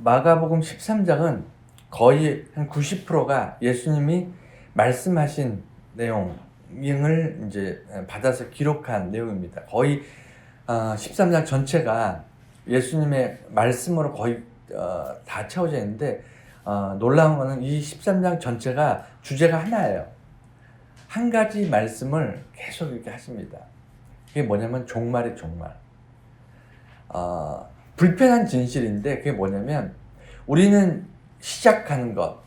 마가복음 13장은 거의 한 90%가 예수님이 말씀하신 내용을 이제 받아서 기록한 내용입니다. 거의 13장 전체가 예수님의 말씀으로 거의 다 채워져 있는데 놀라운 거는 이 13장 전체가 주제가 하나예요. 한 가지 말씀을 계속 이렇게 하십니다. 그게 뭐냐면 종말의 종말. 불편한 진실인데 그게 뭐냐면 우리는 시작하는 것,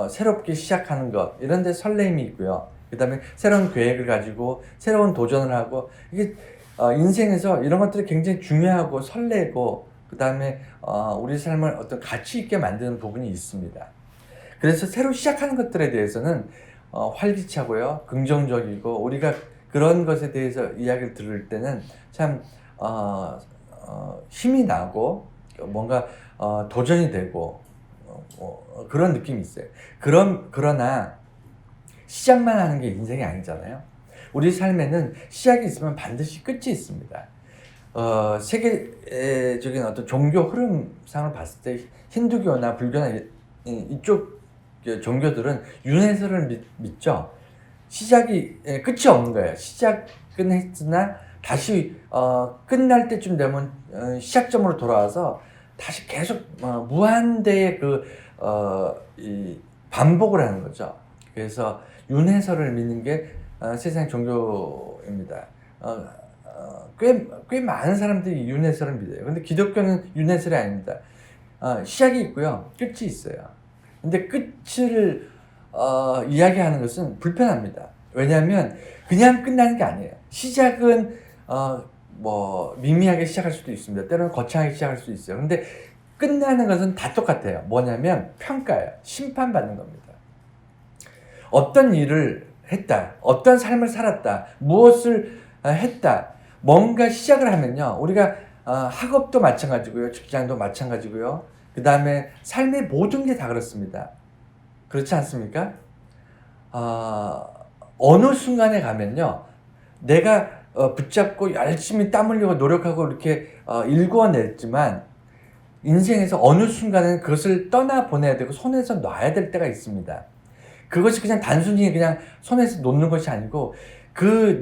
새롭게 시작하는 것 이런 데 설렘이 있고요. 그 다음에 새로운 계획을 가지고 새로운 도전을 하고 이게 인생에서 이런 것들이 굉장히 중요하고 설레고 그 다음에 우리 삶을 어떤 가치 있게 만드는 부분이 있습니다. 그래서 새로 시작하는 것들에 대해서는 활기차고요, 긍정적이고 우리가 그런 것에 대해서 이야기를 들을 때는 참 힘이 나고 뭔가 도전이 되고 그런 느낌이 있어요. 그러나 시작만 하는 게 인생이 아니잖아요. 우리 삶에는 시작이 있으면 반드시 끝이 있습니다. 세계적인 어떤 종교 흐름상을 봤을 때 힌두교나 불교나 이쪽 종교들은 윤회설을 믿죠. 시작이 끝이 없는 거예요. 시작은 했으나 다시 끝날 때쯤 되면 시작점으로 돌아와서 다시 계속 무한대의 이 반복을 하는 거죠. 그래서 윤회설을 믿는 게 세상 종교입니다. 꽤 많은 사람들이 윤회설을 믿어요. 근데 기독교는 윤회설이 아닙니다. 시작이 있고요, 끝이 있어요. 근데 끝을 이야기하는 것은 불편합니다. 왜냐하면 그냥 끝나는 게 아니에요. 시작은 미미하게 시작할 수도 있습니다. 때로는 거창하게 시작할 수도 있어요. 근데 끝나는 것은 다 똑같아요. 뭐냐면 평가예요. 심판받는 겁니다. 어떤 일을 했다, 어떤 삶을 살았다, 무엇을 했다, 뭔가 시작을 하면요, 우리가 학업도 마찬가지고요, 직장도 마찬가지고요, 그 다음에 삶의 모든 게 다 그렇습니다. 그렇지 않습니까? 어느 순간에 가면요, 내가 붙잡고 열심히 땀 흘리고 노력하고 이렇게 일궈냈지만 인생에서 어느 순간에는 그것을 떠나보내야 되고 손에서 놔야 될 때가 있습니다. 그것이 그냥 단순히 그냥 손에서 놓는 것이 아니고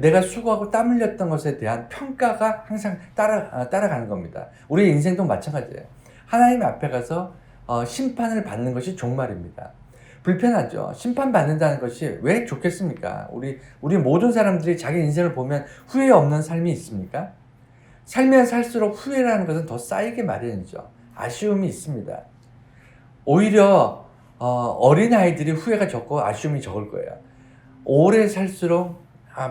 내가 수고하고 땀 흘렸던 것에 대한 평가가 항상 따라가는 겁니다. 우리 인생도 마찬가지예요. 하나님 앞에 가서 심판을 받는 것이 종말입니다. 불편하죠. 심판받는다는 것이 왜 좋겠습니까? 우리 모든 사람들이 자기 인생을 보면 후회 없는 삶이 있습니까? 살면 살수록 후회라는 것은 더 쌓이게 마련이죠. 아쉬움이 있습니다. 오히려 어린아이들이 후회가 적고 아쉬움이 적을 거예요. 오래 살수록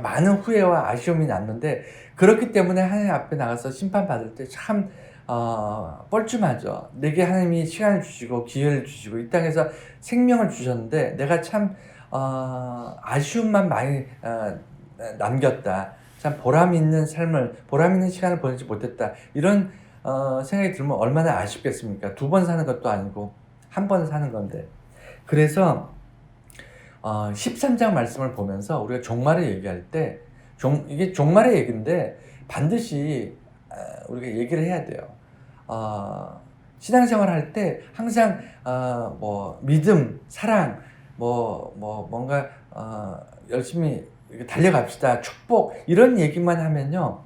많은 후회와 아쉬움이 남는데 그렇기 때문에 하나님 앞에 나가서 심판받을 때 참 뻘쭘하죠. 내게 하나님이 시간을 주시고 기회를 주시고 이 땅에서 생명을 주셨는데 내가 참 아쉬움만 많이 남겼다. 참 보람 있는 시간을 보내지 못했다. 이런 생각이 들면 얼마나 아쉽겠습니까? 2번 사는 것도 아니고 한 번 사는 건데. 그래서 13장 말씀을 보면서 우리가 종말을 얘기할 때 이게 종말의 얘기인데 반드시 우리가 얘기를 해야 돼요. 신앙생활 할 때 항상 믿음, 사랑, 뭔가 열심히 달려갑시다, 축복 이런 얘기만 하면요,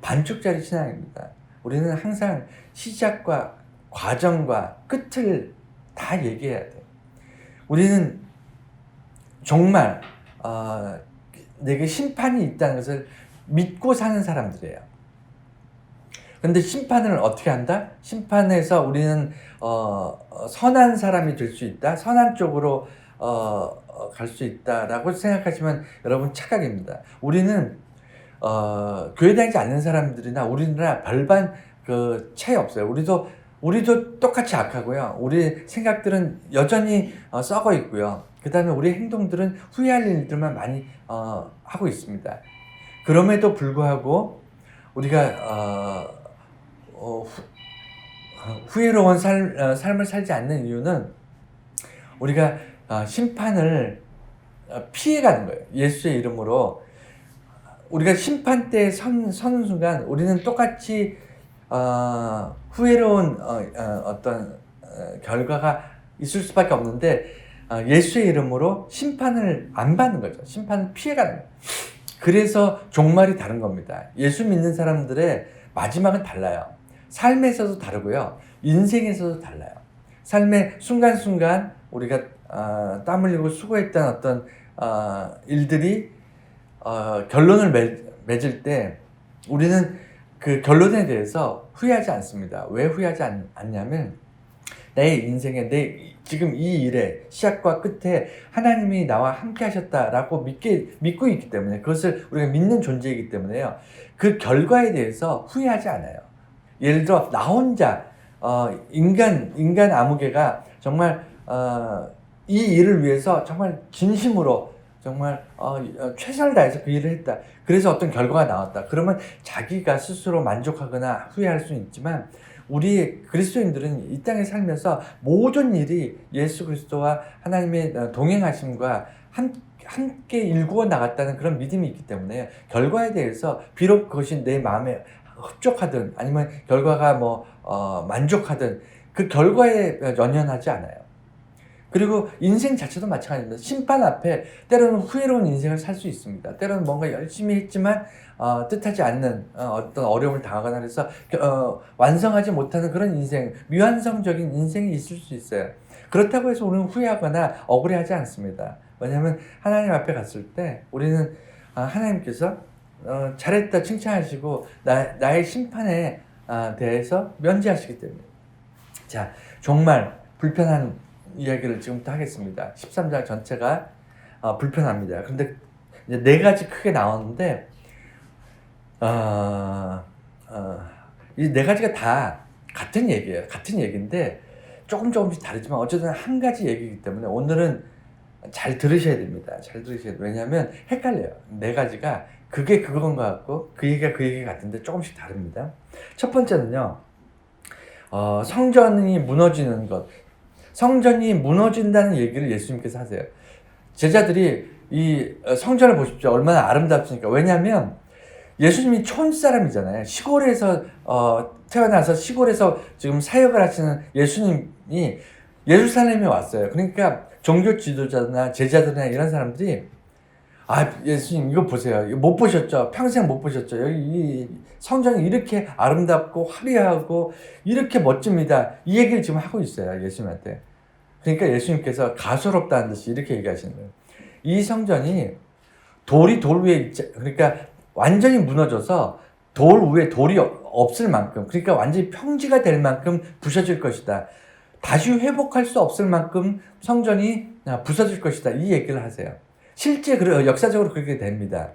반쪽짜리 신앙입니다. 우리는 항상 시작과 과정과 끝을 다 얘기해야 돼요. 우리는 정말 내게 심판이 있다는 것을 믿고 사는 사람들이에요. 근데 심판을 어떻게 한다? 심판에서 우리는 선한 사람이 될 수 있다, 선한 쪽으로 갈 수 있다라고 생각하시면 여러분 착각입니다. 우리는 교회 다니지 않는 사람들이나 우리나라 별반 차이 없어요. 우리도 똑같이 악하고요. 우리 생각들은 여전히 썩어 있고요. 그 다음에 우리 행동들은 후회할 일들만 많이 하고 있습니다. 그럼에도 불구하고 우리가 후회로운 삶을 살지 않는 이유는 우리가 심판을 피해가는 거예요. 예수의 이름으로 우리가 심판대에 서는 순간 우리는 똑같이 후회로운 어떤 결과가 있을 수밖에 없는데 예수의 이름으로 심판을 안 받는 거죠. 심판을 피해가는 거예요. 그래서 종말이 다른 겁니다. 예수 믿는 사람들의 마지막은 달라요. 삶에서도 다르고요. 인생에서도 달라요. 삶의 순간순간 우리가 땀 흘리고 수고했던 어떤 일들이 결론을 맺을 때 우리는 그 결론에 대해서 후회하지 않습니다. 왜 후회하지 않냐면 내 인생에 지금 이 일의 시작과 끝에 하나님이 나와 함께 하셨다라고 믿고 있기 때문에, 그것을 우리가 믿는 존재이기 때문에요. 그 결과에 대해서 후회하지 않아요. 예를 들어 나 혼자 인간 아무개가 정말 이 일을 위해서 정말 진심으로 정말 최선을 다해서 그 일을 했다. 그래서 어떤 결과가 나왔다. 그러면 자기가 스스로 만족하거나 후회할 수는 있지만, 우리 그리스도인들은 이 땅에 살면서 모든 일이 예수 그리스도와 하나님의 동행하심과 함께 일구어 나갔다는 그런 믿음이 있기 때문에, 결과에 대해서 비록 그것이 내 마음에 흡족하든 아니면 결과가 만족하든 그 결과에 연연하지 않아요. 그리고 인생 자체도 마찬가지입니다. 심판 앞에 때로는 후회로운 인생을 살 수 있습니다. 때로는 뭔가 열심히 했지만 뜻하지 않는 어떤 어려움을 당하거나 해서 완성하지 못하는 그런 인생, 미완성적인 인생이 있을 수 있어요. 그렇다고 해서 우리는 후회하거나 억울해하지 않습니다. 왜냐하면 하나님 앞에 갔을 때 우리는 하나님께서 잘했다 칭찬하시고 나의 심판에 대해서 면제하시기 때문에. 자, 정말 불편한 이야기를 지금부터 하겠습니다. 13장 전체가 불편합니다. 근데 이제 4가지 크게 나왔는데 이 4가지가 다 같은 얘기예요. 같은 얘기인데 조금씩 다르지만 어쨌든 한 가지 얘기이기 때문에 오늘은 잘 들으셔야 됩니다. 잘 들으셔야 돼요. 왜냐하면 헷갈려요. 4가지가 그게 그건 것 같고 그 얘기가 그 얘기 같은데 조금씩 다릅니다. 첫 번째는요. 성전이 무너지는 것. 성전이 무너진다는 얘기를 예수님께서 하세요. 제자들이 이 성전을 보십시오. 얼마나 아름답습니까? 왜냐하면 예수님이 촌사람이잖아요. 시골에서 태어나서 시골에서 지금 사역을 하시는 예수님이 예루살렘에 왔어요. 그러니까 종교 지도자나 제자들이나 이런 사람들이 예수님 이거 보세요. 이거 못 보셨죠? 평생 못 보셨죠? 여기 이 성전이 이렇게 아름답고 화려하고 이렇게 멋집니다. 이 얘기를 지금 하고 있어요. 예수님한테. 그러니까 예수님께서 가소롭다는 듯이 이렇게 얘기하시는 거예요. 이 성전이 돌이 돌 위에 그러니까 완전히 무너져서 돌 위에 돌이 없을 만큼, 그러니까 완전히 평지가 될 만큼 부서질 것이다. 다시 회복할 수 없을 만큼 성전이 부서질 것이다. 이 얘기를 하세요. 실제 역사적으로 그렇게 됩니다.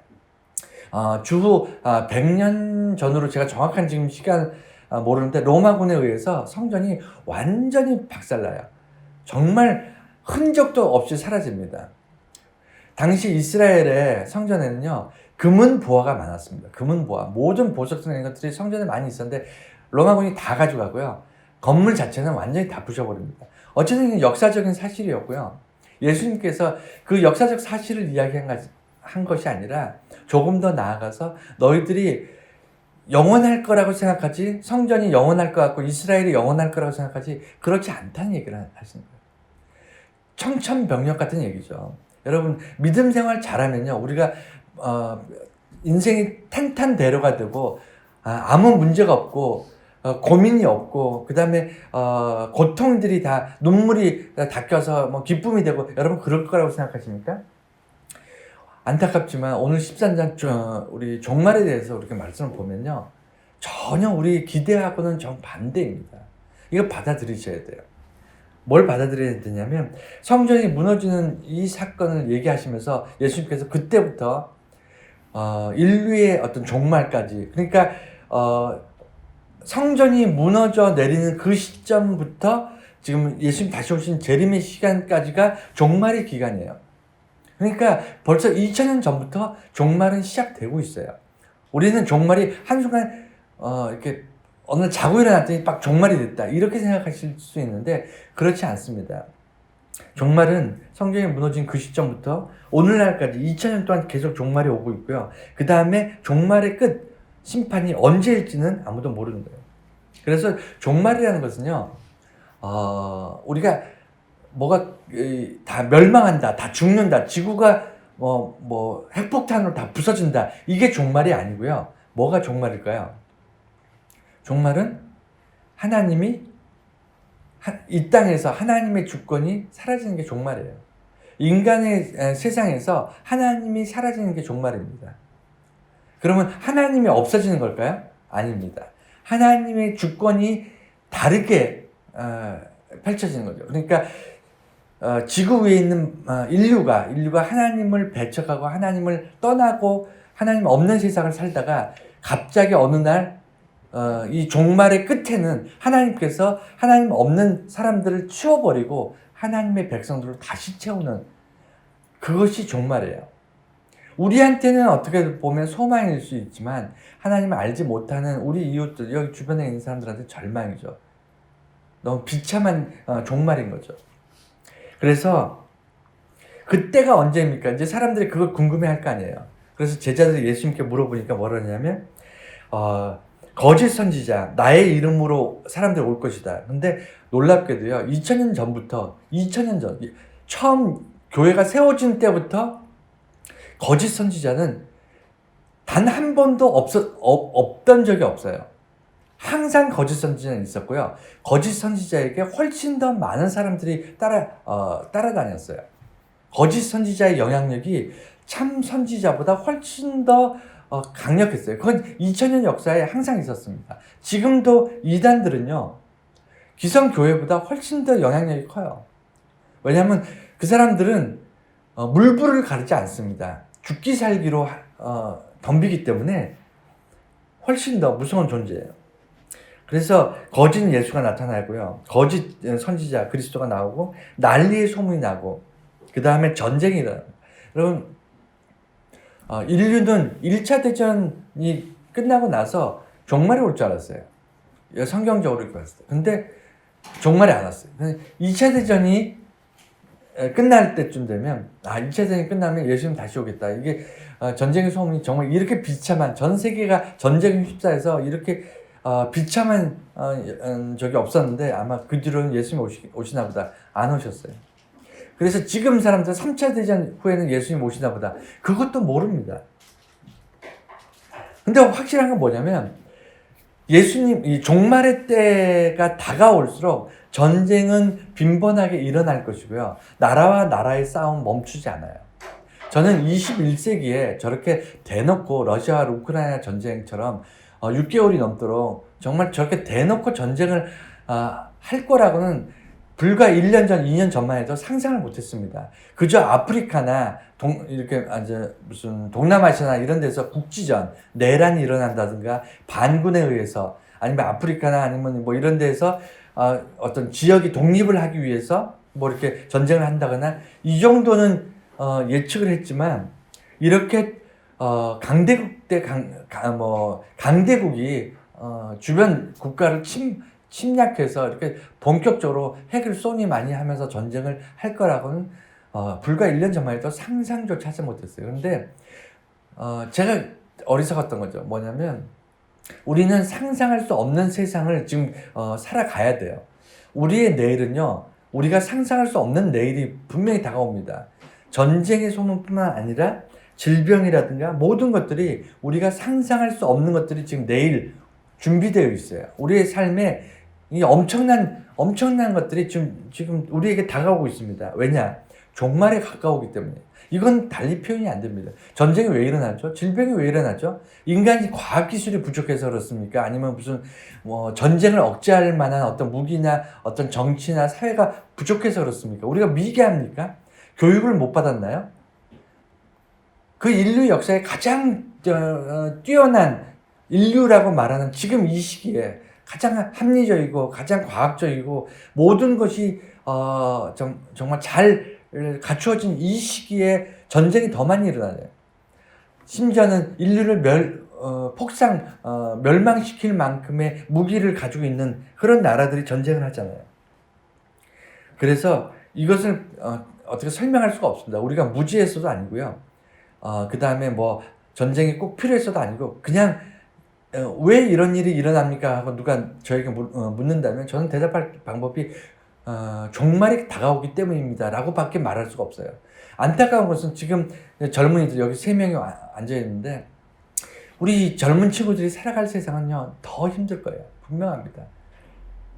주후 100년 전으로 제가 정확한 지금 시간 모르는데 로마군에 의해서 성전이 완전히 박살나요. 정말 흔적도 없이 사라집니다. 당시 이스라엘의 성전에는요, 금은 보화가 많았습니다. 금은 보화. 모든 보석성 이런 것들이 성전에 많이 있었는데 로마군이 다 가져가고요. 건물 자체는 완전히 다 부셔버립니다. 어쨌든 역사적인 사실이었고요. 예수님께서 그 역사적 사실을 이야기한 것이 아니라 조금 더 나아가서 너희들이 영원할 거라고 생각하지, 성전이 영원할 것 같고 이스라엘이 영원할 거라고 생각하지 그렇지 않다는 얘기를 하시는 거예요. 청천벽력 같은 얘기죠. 여러분 믿음 생활 잘하면요, 우리가 인생이 탄탄대로가 되고 아무 문제가 없고 고민이 없고 그 다음에 고통들이 다 눈물이 닦여서 기쁨이 되고, 여러분 그럴 거라고 생각하십니까? 안타깝지만 오늘 13장 우리 종말에 대해서 우리가 말씀을 보면요, 전혀 우리 기대하고는 정반대입니다. 이거 받아들이셔야 돼요. 뭘 받아들여야 되냐면, 성전이 무너지는 이 사건을 얘기하시면서 예수님께서 그때부터 인류의 어떤 종말까지, 그러니까 성전이 무너져 내리는 그 시점부터 지금 예수님 다시 오신 재림의 시간까지가 종말의 기간이에요. 그러니까 벌써 2000년 전부터 종말은 시작되고 있어요. 우리는 종말이 한순간 이렇게 어느 날 자고 일어났더니 막 종말이 됐다 이렇게 생각하실 수 있는데 그렇지 않습니다. 종말은 성전이 무너진 그 시점부터 오늘날까지 2000년 동안 계속 종말이 오고 있고요. 그 다음에 종말의 끝, 심판이 언제일지는 아무도 모르는 거예요. 그래서 종말이라는 것은요, 우리가 뭐가 다 멸망한다, 다 죽는다, 지구가 뭐 핵폭탄으로 다 부서진다. 이게 종말이 아니고요. 뭐가 종말일까요? 종말은 하나님이 이 땅에서 하나님의 주권이 사라지는 게 종말이에요. 인간의 세상에서 하나님이 사라지는 게 종말입니다. 그러면 하나님이 없어지는 걸까요? 아닙니다. 하나님의 주권이 다르게 펼쳐지는 거죠. 그러니까 지구 위에 있는 인류가 하나님을 배척하고 하나님을 떠나고 하나님 없는 세상을 살다가 갑자기 어느 날 이 종말의 끝에는 하나님께서 하나님 없는 사람들을 치워버리고 하나님의 백성들을 다시 채우는, 그것이 종말이에요. 우리한테는 어떻게 보면 소망일 수 있지만 하나님을 알지 못하는 우리 이웃들, 여기 주변에 있는 사람들한테 절망이죠. 너무 비참한 종말인 거죠. 그래서 그때가 언제입니까? 이제 사람들이 그걸 궁금해할 거 아니에요. 그래서 제자들이 예수님께 물어보니까 뭐라 하냐면 거짓 선지자, 나의 이름으로 사람들이 올 것이다. 근데 놀랍게도요, 2000년 전부터, 2000년 전, 처음 교회가 세워진 때부터 거짓 선지자는 단 한 번도 없던 적이 없어요. 항상 거짓 선지자는 있었고요. 거짓 선지자에게 훨씬 더 많은 사람들이 따라다녔어요. 거짓 선지자의 영향력이 참 선지자보다 훨씬 더 강력했어요. 그건 2000년 역사에 항상 있었습니다. 지금도 이단들은요, 기성교회보다 훨씬 더 영향력이 커요. 왜냐하면 그 사람들은 물불을 가리지 않습니다. 죽기 살기로 덤비기 때문에 훨씬 더 무서운 존재예요. 그래서 거짓 예수가 나타나고요, 거짓 선지자 그리스도가 나오고 난리의 소문이 나고 그 다음에 전쟁이 일어나요. 여러분, 인류는 1차 대전이 끝나고 나서 종말이 올 줄 알았어요. 성경적으로 봤을 때. 근데 종말이 안 왔어요. 2차 대전이 끝날 때쯤 되면 2차 대전이 끝나면 예수님 다시 오겠다. 이게 전쟁의 소문이 정말 이렇게 비참한, 전 세계가 전쟁에 휩싸여서 이렇게 비참한 적이 없었는데 아마 그 뒤로는 예수님 오시나 보다. 안 오셨어요. 그래서 지금 사람들 3차 대전 후에는 예수님 오시나 보다. 그것도 모릅니다. 근데 확실한 건 뭐냐면 예수님, 이 종말의 때가 다가올수록 전쟁은 빈번하게 일어날 것이고요. 나라와 나라의 싸움 멈추지 않아요. 저는 21세기에 저렇게 대놓고 러시아와 우크라이나 전쟁처럼 6개월이 넘도록 정말 저렇게 대놓고 전쟁을 할 거라고는 불과 1년 전, 2년 전만 해도 상상을 못했습니다. 그저 아프리카나 이렇게 무슨 동남아시아나 이런 데서 국지전, 내란이 일어난다든가 반군에 의해서, 아니면 아프리카나 아니면 뭐 이런 데서 어떤 지역이 독립을 하기 위해서 뭐 이렇게 전쟁을 한다거나 이 정도는 예측을 했지만, 이렇게 강대국 대 강대국이 주변 국가를 침략해서 이렇게 본격적으로 핵을 쏘니 많이 하면서 전쟁을 할 거라고는 불과 1년 전만 해도 상상조차 하지 못했어요. 그런데 제가 어리석었던 거죠. 뭐냐면 우리는 상상할 수 없는 세상을 지금 살아가야 돼요. 우리의 내일은요, 우리가 상상할 수 없는 내일이 분명히 다가옵니다. 전쟁의 소문뿐만 아니라 질병이라든가 모든 것들이, 우리가 상상할 수 없는 것들이 지금 내일 준비되어 있어요. 우리의 삶에 이 엄청난 것들이 지금 우리에게 다가오고 있습니다. 왜냐? 종말에 가까우기 때문에. 이건 달리 표현이 안 됩니다. 전쟁이 왜 일어나죠? 질병이 왜 일어나죠? 인간이 과학기술이 부족해서 그렇습니까? 아니면 무슨 전쟁을 억제할 만한 어떤 무기나 어떤 정치나 사회가 부족해서 그렇습니까? 우리가 미개합니까? 교육을 못 받았나요? 그 인류 역사에 가장 뛰어난 인류라고 말하는 지금 이 시기에 가장 합리적이고 가장 과학적이고 모든 것이 정말 잘 갖추어진 이 시기에 전쟁이 더 많이 일어나요. 심지어는 인류를 멸망시킬 만큼의 무기를 가지고 있는 그런 나라들이 전쟁을 하잖아요. 그래서 이것을 어떻게 설명할 수가 없습니다. 우리가 무지해서도 아니고요. 그 다음에 뭐 전쟁이 꼭 필요해서도 아니고, 그냥 왜 이런 일이 일어납니까? 하고 누가 저에게 묻는다면 저는 대답할 방법이 종말이 다가오기 때문입니다. 라고 밖에 말할 수가 없어요. 안타까운 것은 지금 젊은이들 여기 3명이 앉아 있는데 우리 젊은 친구들이 살아갈 세상은요 더 힘들 거예요. 분명합니다.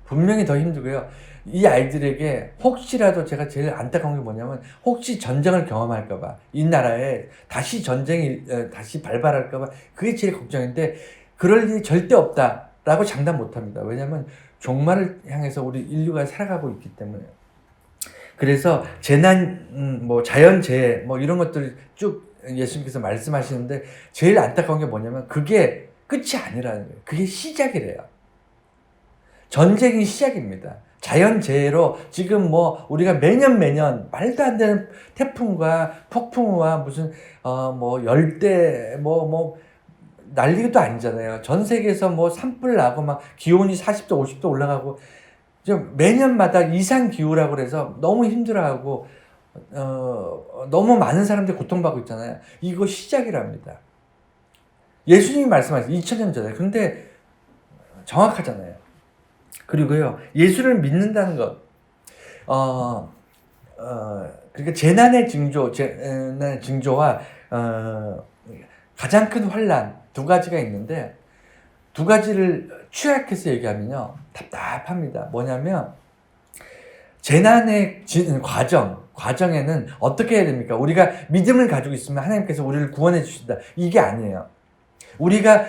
분명히 더 힘들고요. 이 아이들에게 혹시라도 제가 제일 안타까운 게 뭐냐면 혹시 전쟁을 경험할까봐 이 나라에 다시 전쟁이 다시 발발할까봐 그게 제일 걱정인데 그럴 일이 절대 없다라고 장담 못합니다. 왜냐하면 종말을 향해서 우리 인류가 살아가고 있기 때문에. 그래서 재난, 뭐 자연재해 뭐 이런 것들 쭉 예수님께서 말씀하시는데 제일 안타까운 게 뭐냐면 그게 끝이 아니라는 거예요. 그게 시작이래요. 전쟁이 시작입니다. 자연재해로 지금 뭐 우리가 매년 말도 안 되는 태풍과 폭풍우와 무슨 뭐 열대 뭐 난리도 아니잖아요. 전 세계에서 뭐 산불 나고 막 기온이 40도 50도 올라가고 좀 매년마다 이상 기후라고 그래서 너무 힘들어하고 너무 많은 사람들이 고통받고 있잖아요. 이거 시작이랍니다. 예수님이 말씀하신 2000년 전에. 근데 정확하잖아요. 그리고요, 예수를 믿는다는 것, 그러니까 재난의 징조와, 가장 큰 환란 두 가지가 있는데, 두 가지를 취약해서 얘기하면요, 답답합니다. 뭐냐면, 재난의 과정에는 어떻게 해야 됩니까? 우리가 믿음을 가지고 있으면 하나님께서 우리를 구원해 주신다. 이게 아니에요. 우리가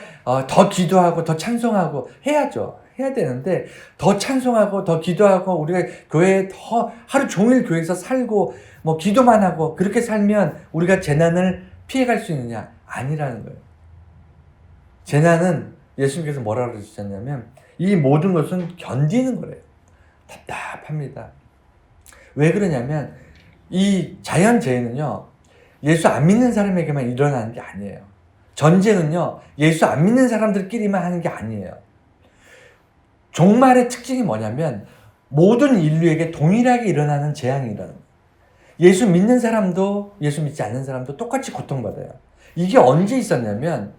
더 기도하고 더 찬송하고 해야 되는데 더 찬송하고 더 기도하고 우리가 교회에 더 하루 종일 교회에서 살고 뭐 기도만 하고 그렇게 살면 우리가 재난을 피해갈 수 있느냐? 아니라는 거예요. 재난은 예수님께서 뭐라고 그러셨냐면 이 모든 것은 견디는 거래요. 답답합니다. 왜 그러냐면 이 자연재해는요 예수 안 믿는 사람에게만 일어나는 게 아니에요. 전쟁은요 예수 안 믿는 사람들끼리만 하는 게 아니에요. 종말의 특징이 뭐냐면 모든 인류에게 동일하게 일어나는 재앙이라는 거예요. 예수 믿는 사람도 예수 믿지 않는 사람도 똑같이 고통받아요. 이게 언제 있었냐면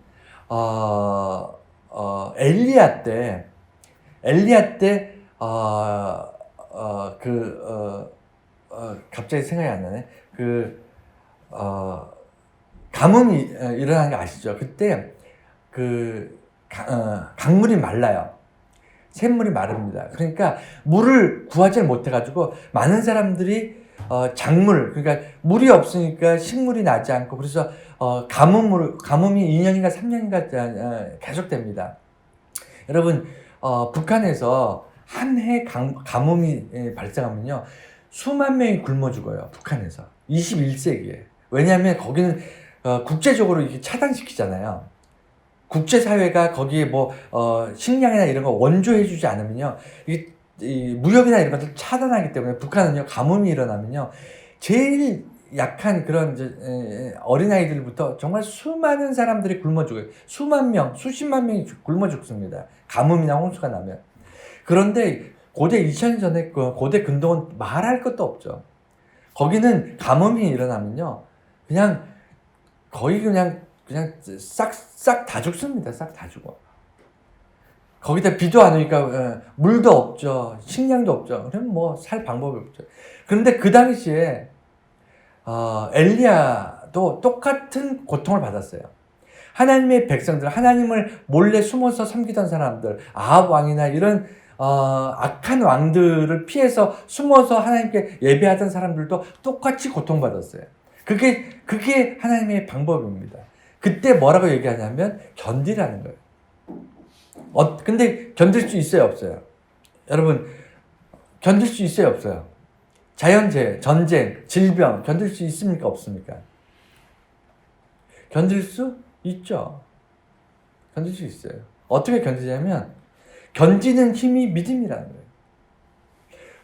엘리야 때 갑자기 생각이 안 나네. 가뭄이 일어나는 거 아시죠? 그때 강물이 말라요. 샘물이 마릅니다. 그러니까 물을 구하지 못해가지고 많은 사람들이 작물, 그러니까 물이 없으니까 식물이 나지 않고 그래서 가뭄이 2년인가 3년인가 계속됩니다. 여러분 북한에서 한 해 가뭄이 발생하면요 수만 명이 굶어 죽어요. 북한에서 21세기에. 왜냐하면 거기는 국제적으로 이렇게 차단시키잖아요. 국제사회가 거기에 식량이나 이런 거 원조해주지 않으면요, 이 무역이나 이런 것들 차단하기 때문에 북한은요, 가뭄이 일어나면요, 제일 약한 그런 어린아이들부터 정말 수많은 사람들이 굶어 죽어요. 수만 명, 수십만 명이 굶어 죽습니다. 가뭄이나 홍수가 나면. 그런데 고대 2000년 전에 고대 근동은 말할 것도 없죠. 거기는 가뭄이 일어나면요, 거의 그냥 싹 다 죽습니다. 싹 다 죽어. 거기다 비도 안 오니까 물도 없죠. 식량도 없죠. 그럼 살 방법이 없죠. 그런데 그 당시에 엘리야도 똑같은 고통을 받았어요. 하나님의 백성들, 하나님을 몰래 숨어서 섬기던 사람들, 아합 왕이나 이런 악한 왕들을 피해서 숨어서 하나님께 예배하던 사람들도 똑같이 고통받았어요. 그게 하나님의 방법입니다. 그때 뭐라고 얘기하냐면 견디라는 거예요. 근데 견딜 수 있어요, 없어요? 여러분, 견딜 수 있어요, 없어요? 자연재해, 전쟁, 질병 견딜 수 있습니까, 없습니까? 견딜 수 있죠. 견딜 수 있어요. 어떻게 견디냐면 견디는 힘이 믿음이라는 거예요.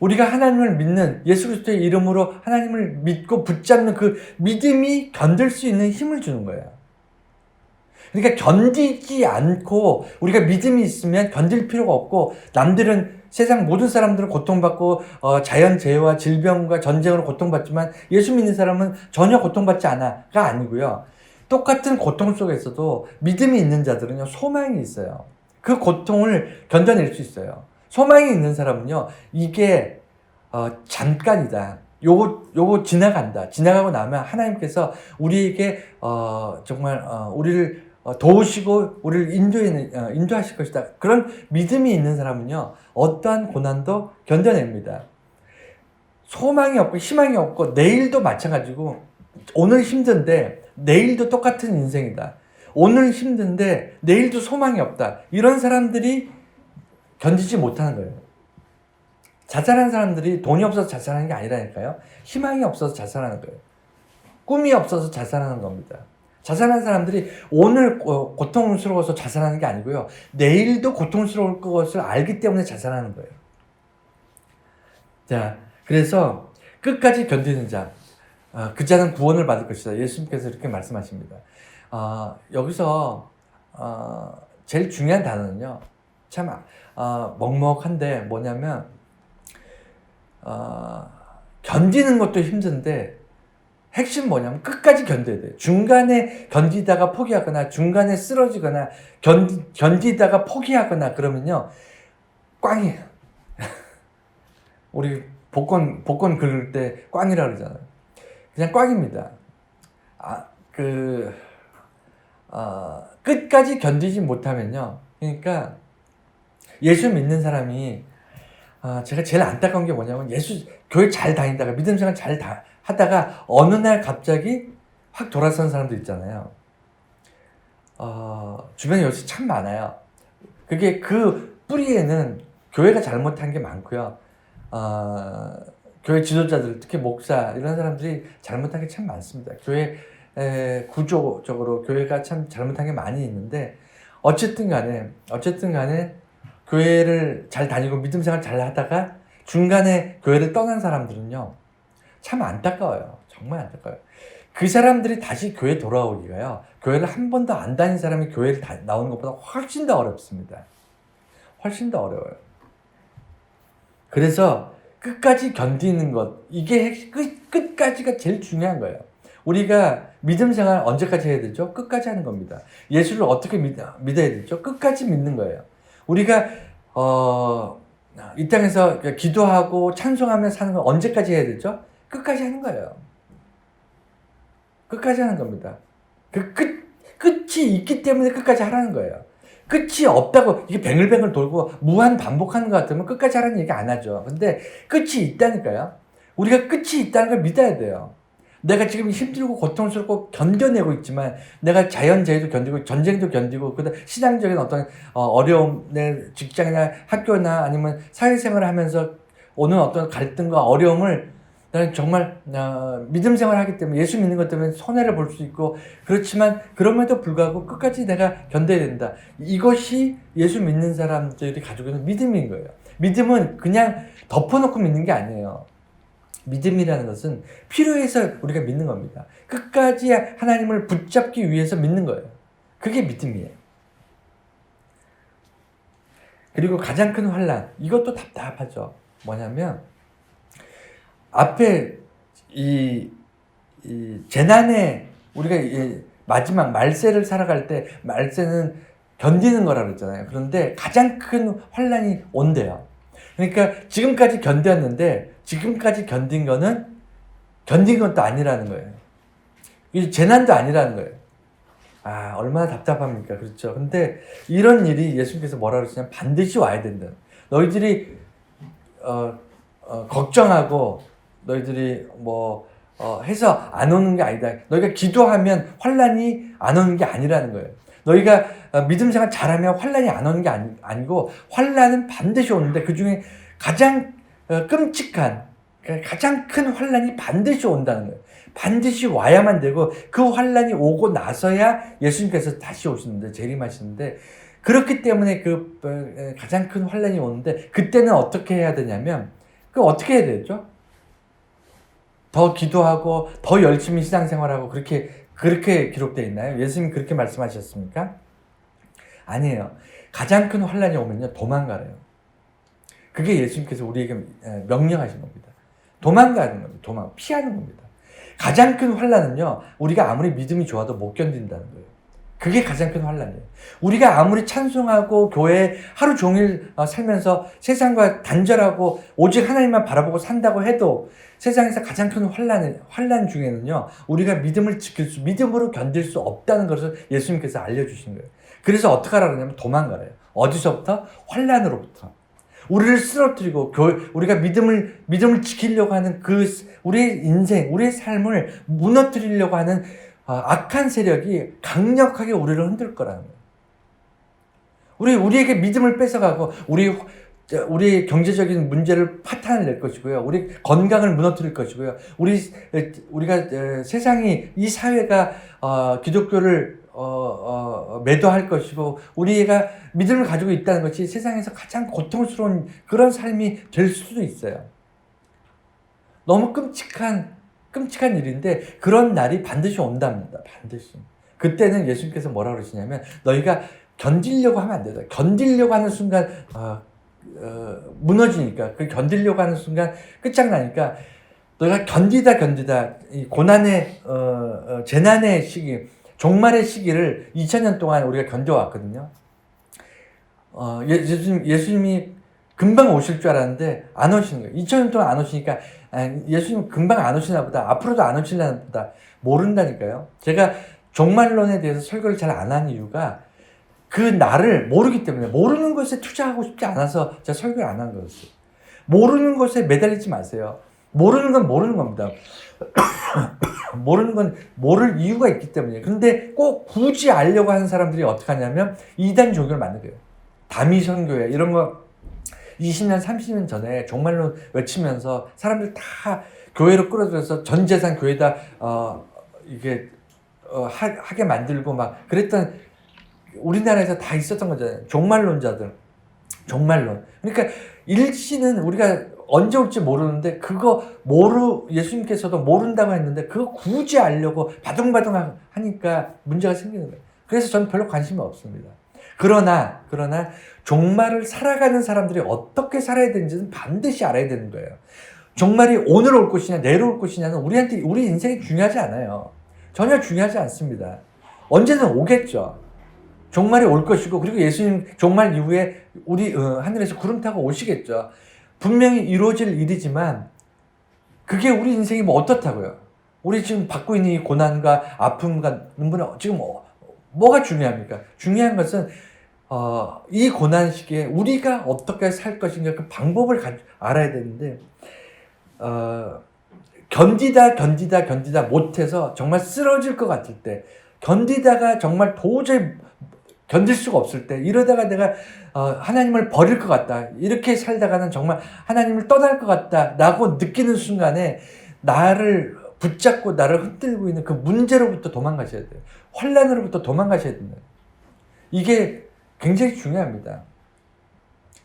우리가 하나님을 믿는 예수 그리스도의 이름으로 하나님을 믿고 붙잡는 그 믿음이 견딜 수 있는 힘을 주는 거예요. 그러니까 견디지 않고 우리가 믿음이 있으면 견딜 필요가 없고 남들은 세상 모든 사람들은 고통받고 자연재해와 질병과 전쟁으로 고통받지만 예수 믿는 사람은 전혀 고통받지 않아가 아니고요. 똑같은 고통 속에서도 믿음이 있는 자들은요, 소망이 있어요. 그 고통을 견뎌낼 수 있어요. 소망이 있는 사람은요, 이게 잠깐이다. 요거 지나간다. 지나가고 나면 하나님께서 우리에게 정말 우리를 도우시고 우리를 인도하실 것이다. 그런 믿음이 있는 사람은요, 어떠한 고난도 견뎌냅니다. 소망이 없고 희망이 없고, 내일도 마찬가지고, 오늘 힘든데 내일도 똑같은 인생이다. 오늘 힘든데 내일도 소망이 없다. 이런 사람들이 견디지 못하는 거예요. 자살하는 사람들이 돈이 없어서 자살하는 게 아니라니까요. 희망이 없어서 자살하는 거예요. 꿈이 없어서 자살하는 겁니다. 자살하는 사람들이 오늘 고통스러워서 자살하는 게 아니고요. 내일도 고통스러울 것을 알기 때문에 자살하는 거예요. 자, 그래서 끝까지 견디는 자, 그 자는 구원을 받을 것이다. 예수님께서 이렇게 말씀하십니다. 여기서 제일 중요한 단어는요, 참 먹먹한데 뭐냐면, 견디는 것도 힘든데 핵심 뭐냐면 끝까지 견뎌야 돼요. 중간에 견디다가 포기하거나 중간에 쓰러지거나 견디다가 포기하거나 그러면요, 꽝이에요. 우리 복권 긁을 때 꽝이라고 그러잖아요. 그냥 꽝입니다. 끝까지 견디지 못하면요, 그러니까 예수 믿는 사람이, 제가 제일 안타까운 게 뭐냐면, 교회 잘 다니다가 믿음 생활 잘 하다가 어느 날 갑자기 확 돌아선 사람들 있잖아요. 주변에 요새 참 많아요. 그게 그 뿌리에는 교회가 잘못한 게 많고요. 교회 지도자들, 특히 목사 이런 사람들이 잘못한 게 참 많습니다. 교회 구조적으로 교회가 참 잘못한 게 많이 있는데, 어쨌든 간에 교회를 잘 다니고 믿음 생활 잘 하다가 중간에 교회를 떠난 사람들은요, 참 안타까워요. 정말 안타까워요. 그 사람들이 다시 교회 돌아오기가요, 교회를 한 번도 안 다닌 사람이 교회를 나오는 것보다 훨씬 더 어렵습니다. 훨씬 더 어려워요. 그래서 끝까지 견디는 것, 이게 끝까지가 제일 중요한 거예요. 우리가 믿음 생활 언제까지 해야 되죠? 끝까지 하는 겁니다. 예수를 어떻게 믿어야 되죠? 끝까지 믿는 거예요. 우리가 이 땅에서 기도하고 찬송하며 사는 건 언제까지 해야 되죠? 끝까지 하는 거예요. 끝까지 하는 겁니다. 끝이 있기 때문에 끝까지 하라는 거예요. 끝이 없다고 이게 뱅글뱅글 돌고 무한 반복하는 것 같으면 끝까지 하라는 얘기 안 하죠. 근데 끝이 있다니까요. 우리가 끝이 있다는 걸 믿어야 돼요. 내가 지금 힘들고 고통스럽고 견뎌내고 있지만, 내가 자연재해도 견디고 전쟁도 견디고 그다음 신앙적인 어떤 어려움, 내 직장이나 학교나 아니면 사회생활을 하면서 오는 어떤 갈등과 어려움을 나는 정말 믿음 생활을 하기 때문에, 예수 믿는 것 때문에 손해를 볼 수 있고, 그렇지만 그럼에도 불구하고 끝까지 내가 견뎌야 된다. 이것이 예수 믿는 사람들이 가지고 있는 믿음인 거예요. 믿음은 그냥 덮어놓고 믿는 게 아니에요. 믿음이라는 것은 필요해서 우리가 믿는 겁니다. 끝까지 하나님을 붙잡기 위해서 믿는 거예요. 그게 믿음이에요. 그리고 가장 큰 환난, 이것도 답답하죠. 뭐냐면, 앞에 이 재난에 우리가 마지막 말세를 살아갈 때, 말세는 견디는 거라고 그랬잖아요. 그런데 가장 큰 환난이 온대요. 그러니까 지금까지 견뎠는데, 지금까지 견딘 것도 아니라는 거예요. 이 재난도 아니라는 거예요. 얼마나 답답합니까? 그렇죠. 근데 이런 일이 예수님께서 뭐라고 그러시냐면, 반드시 와야 된다. 너희들이 걱정하고 너희들이 해서 안 오는 게 아니다. 너희가 기도하면 환난이 안 오는 게 아니라는 거예요. 너희가 믿음 생활 잘하면 환난이 안 오는 게 아니고, 환난은 반드시 오는데 그 중에 가장 끔찍한, 가장 큰 환난이 반드시 온다는 거예요. 반드시 와야만 되고, 그 환난이 오고 나서야 예수님께서 다시 오시는데, 재림하시는데, 그렇기 때문에 그 가장 큰 환난이 오는데, 그때는 어떻게 해야 되냐면, 어떻게 해야 되죠? 더 기도하고 더 열심히 신앙생활하고 그렇게 기록되어 있나요? 예수님이 그렇게 말씀하셨습니까? 아니에요. 가장 큰 환난이 오면요, 도망가래요. 그게 예수님께서 우리에게 명령하신 겁니다. 도망가는 겁니다. 피하는 겁니다. 가장 큰 환난은요, 우리가 아무리 믿음이 좋아도 못 견딘다는 거예요. 그게 가장 큰 환난이에요. 우리가 아무리 찬송하고 교회 하루 종일 살면서 세상과 단절하고 오직 하나님만 바라보고 산다고 해도 세상에서 가장 큰 환난 중에는요, 우리가 믿음으로 견딜 수 없다는 것을 예수님께서 알려주신 거예요. 그래서 어떻게 하라고 하냐면 도망가래요. 어디서부터? 환난으로부터. 우리를 쓰러뜨리고 우리가 믿음을 지키려고 하는 우리의 인생, 우리의 삶을 무너뜨리려고 하는 악한 세력이 강력하게 우리를 흔들 거라는 거예요. 우리에게 믿음을 뺏어가고 우리의 경제적인 문제를 파탄을 낼 것이고요. 우리 건강을 무너뜨릴 것이고요. 우리가 세상이 이 사회가 기독교를 매도할 것이고 우리가 믿음을 가지고 있다는 것이 세상에서 가장 고통스러운 그런 삶이 될 수도 있어요. 너무 끔찍한 일인데 그런 날이 반드시 온답니다. 반드시. 그때는 예수님께서 뭐라고 그러시냐면 너희가 견디려고 하면 안 된다. 견디려고 하는 순간 무너지니까, 그 견디려고 하는 순간 끝장나니까 너희가 견디다 이 고난의 재난의 시기, 종말의 시기를 2000년 동안 우리가 견뎌왔거든요. 예수님이 금방 오실 줄 알았는데 안 오시는 거예요. 2000년 동안 안 오시니까 예수님 금방 안 오시나 보다, 앞으로도 안 오시나 보다 모른다니까요. 제가 종말론에 대해서 설교를 잘 안 한 이유가 그 날을 모르기 때문에, 모르는 것에 투자하고 싶지 않아서 제가 설교를 안 한 거였어요. 모르는 것에 매달리지 마세요. 모르는 건 모르는 겁니다. 모르는 건 모를 이유가 있기 때문이에요. 근데 꼭 굳이 알려고 하는 사람들이 어떻게 하냐면 이단 종교를 만든 거예요. 다미선교회 이런 거 20년, 30년 전에 종말론 외치면서 사람들 다 교회로 끌어들여서 전 재산 교회다 하게 만들고 막 그랬던, 우리나라에서 다 있었던 거잖아요. 종말론자들. 종말론. 그러니까 일시는 우리가 언제 올지 모르는데 예수님께서도 모른다고 했는데 그거 굳이 알려고 바둥바둥 하니까 문제가 생기는 거예요. 그래서 저는 별로 관심이 없습니다. 그러나 종말을 살아가는 사람들이 어떻게 살아야 되는지는 반드시 알아야 되는 거예요. 종말이 오늘 올 것이냐 내일 올 것이냐는 우리 인생이 중요하지 않아요. 전혀 중요하지 않습니다. 언제든 오겠죠. 종말이 올 것이고, 그리고 예수님 종말 이후에 우리 하늘에서 구름 타고 오시겠죠. 분명히 이루어질 일이지만 그게 우리 인생이 뭐 어떻다고요? 우리 지금 받고 있는 이 고난과 아픔과 눈물은 지금 뭐가 중요합니까? 중요한 것은 이 고난 시기에 우리가 어떻게 살 것인가, 그 방법을 알아야 되는데 견디다 못해서 정말 쓰러질 것 같을 때, 견디다가 정말 도저히 견딜 수가 없을 때, 이러다가 내가 하나님을 버릴 것 같다, 이렇게 살다가는 정말 하나님을 떠날 것 같다 라고 느끼는 순간에 나를 붙잡고 나를 흔들고 있는 그 문제로부터 도망가셔야 돼요. 환난으로부터 도망가셔야 됩니다. 이게 굉장히 중요합니다.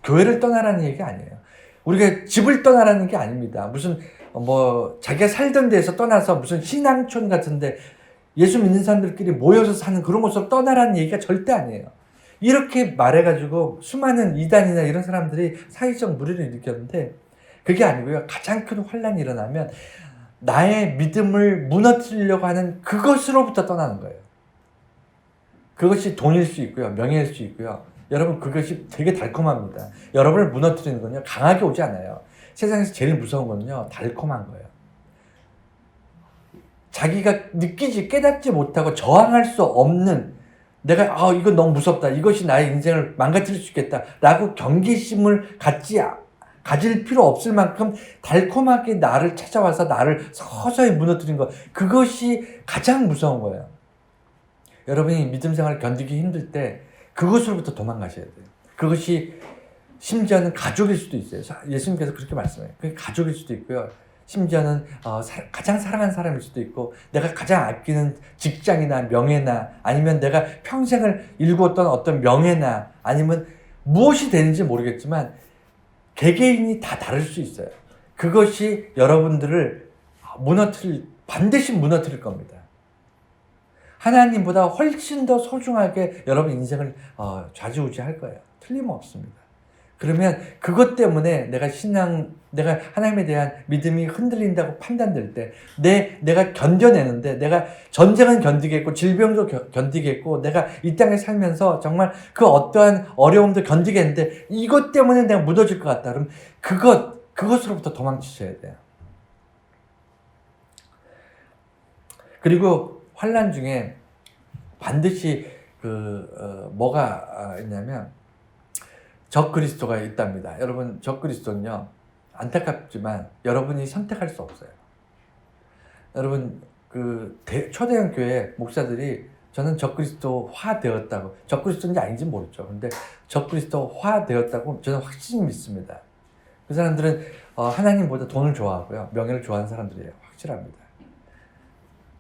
교회를 떠나라는 얘기가 아니에요. 우리가 집을 떠나라는 게 아닙니다. 무슨 자기가 살던 데에서 떠나서 무슨 신앙촌 같은데 예수 믿는 사람들끼리 모여서 사는 그런 곳으로 떠나라는 얘기가 절대 아니에요. 이렇게 말해가지고 수많은 이단이나 이런 사람들이 사회적 무리를 일으켰는데 그게 아니고요. 가장 큰 환난이 일어나면 나의 믿음을 무너뜨리려고 하는 그것으로부터 떠나는 거예요. 그것이 돈일 수 있고요. 명예일 수 있고요. 여러분, 그것이 되게 달콤합니다. 여러분을 무너뜨리는 건요, 강하게 오지 않아요. 세상에서 제일 무서운 건요, 달콤한 거예요. 자기가 깨닫지 못하고 저항할 수 없는, 내가 이거 너무 무섭다, 이것이 나의 인생을 망가뜨릴 수 있겠다 라고 경계심을 가질 필요 없을 만큼 달콤하게 나를 찾아와서 나를 서서히 무너뜨린 것, 그것이 가장 무서운 거예요. 여러분이 믿음 생활을 견디기 힘들 때 그것으로부터 도망가셔야 돼요. 그것이 심지어는 가족일 수도 있어요. 예수님께서 그렇게 말씀해요. 그게 가족일 수도 있고요. 심지어는 가장 사랑하는 사람일 수도 있고, 내가 가장 아끼는 직장이나 명예나, 아니면 내가 평생을 일구었던 어떤 명예나, 아니면 무엇이 되는지 모르겠지만 개개인이 다 다를 수 있어요. 그것이 여러분들을 반드시 무너뜨릴 겁니다. 하나님보다 훨씬 더 소중하게 여러분 인생을 좌지우지할 거예요. 틀림없습니다. 그러면 그것 때문에 내가 하나님에 대한 믿음이 흔들린다고 판단될 때, 내가 견뎌내는데, 내가 전쟁은 견디겠고, 질병도 견디겠고, 내가 이 땅에 살면서 정말 그 어떠한 어려움도 견디겠는데, 이것 때문에 내가 무너질 것 같다. 그럼 그것으로부터 도망치셔야 돼요. 그리고 환난 중에 반드시 뭐가 있냐면, 적그리스도가 있답니다. 여러분, 적그리스도는요, 안타깝지만 여러분이 선택할 수 없어요. 여러분, 초대형 교회 목사들이 저는 적그리스도화 되었다고, 적그리스도인지 아닌지 모르죠. 근데 적그리스도화 되었다고 저는 확실히 믿습니다. 그 사람들은 하나님보다 돈을 좋아하고요, 명예를 좋아하는 사람들이에요. 확실합니다.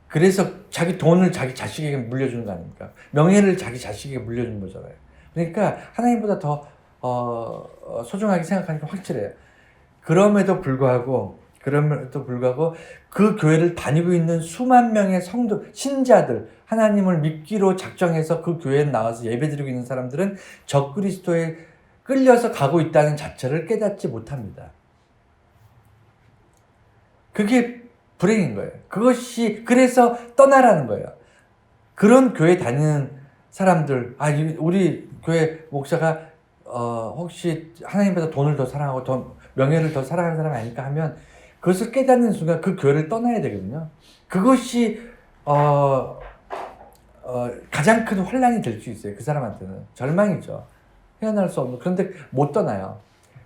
그래서 자기 돈을 자기 자식에게 물려주는 거 아닙니까? 명예를 자기 자식에게 물려주는 거잖아요. 그러니까 하나님보다 더 소중하게 생각하니까 확실해요. 그럼에도 불구하고 그 교회를 다니고 있는 수만 명의 신자들, 하나님을 믿기로 작정해서 그 교회에 나와서 예배드리고 있는 사람들은 적그리스도에 끌려서 가고 있다는 자체를 깨닫지 못합니다. 그게 불행인 거예요. 그래서 떠나라는 거예요. 그런 교회 다니는 사람들, 우리 교회 목사가 혹시 하나님보다 돈을 더 사랑하고 명예를 더 사랑하는 사람이 아닐까 하면, 그것을 깨닫는 순간 그 교회를 떠나야 되거든요. 그것이 가장 큰 환난이 될 수 있어요. 그 사람한테는 절망이죠. 헤어날 수 없는. 그런데 못 떠나요.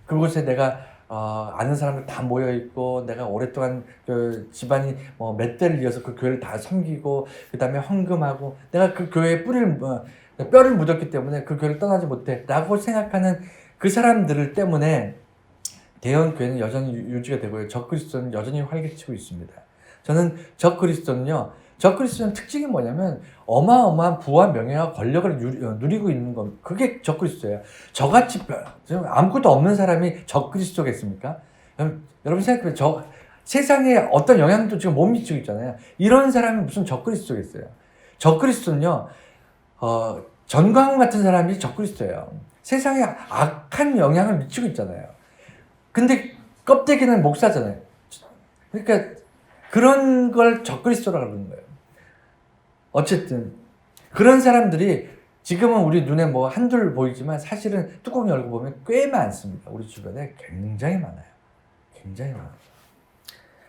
그곳에 내가 아는 사람들 다 모여 있고, 내가 오랫동안 집안이 몇 대를 이어서 그 교회를 다 섬기고, 그 다음에 헌금하고, 내가 그 교회에 뼈를 묻었기 때문에 그 교회를 떠나지 못해 라고 생각하는 그 사람들 때문에 대형 교회는 여전히 유지가 되고요, 적그리스도는 여전히 활개치고 있습니다. 저는 적그리스도는 특징이 뭐냐면 어마어마한 부와 명예와 권력을 누리고 있는 것, 그게 적그리스도예요. 저같이 아무것도 없는 사람이 적그리스도겠습니까? 여러분 생각해보면 세상에 어떤 영향도 지금 못 미치고 있잖아요. 이런 사람이 무슨 적그리스도겠어요? 적그리스도는요, 전광훈 같은 사람이 적그리스도예요. 세상에 악한 영향을 미치고 있잖아요. 근데 껍데기는 목사잖아요. 그러니까 그런 걸 적그리스도라고 그러는 거예요. 어쨌든 그런 사람들이 지금은 우리 눈에 한둘 보이지만 사실은 뚜껑 열고 보면 꽤 많습니다. 우리 주변에 굉장히 많아요. 굉장히 많아요.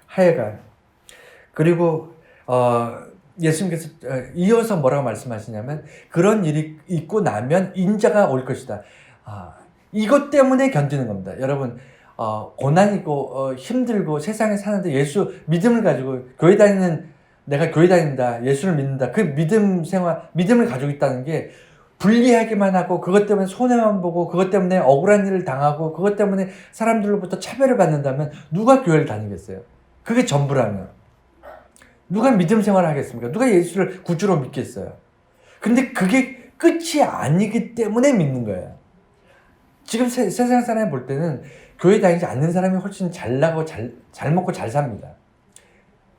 하여간, 그리고 예수님께서 이어서 뭐라고 말씀하시냐면, 그런 일이 있고 나면 인자가 올 것이다. 이것 때문에 견디는 겁니다. 여러분, 고난이고 힘들고 세상에 사는데 예수 믿음을 가지고 내가 교회 다닌다, 예수를 믿는다, 그 믿음을 가지고 있다는 게 불리하기만 하고, 그것 때문에 손해만 보고, 그것 때문에 억울한 일을 당하고, 그것 때문에 사람들로부터 차별을 받는다면 누가 교회를 다니겠어요? 그게 전부라면 누가 믿음 생활을 하겠습니까? 누가 예수를 구주로 믿겠어요? 근데 그게 끝이 아니기 때문에 믿는 거예요. 지금 세상 사람이 볼 때는 교회 다니지 않는 사람이 훨씬 잘나고 잘 먹고 잘 삽니다.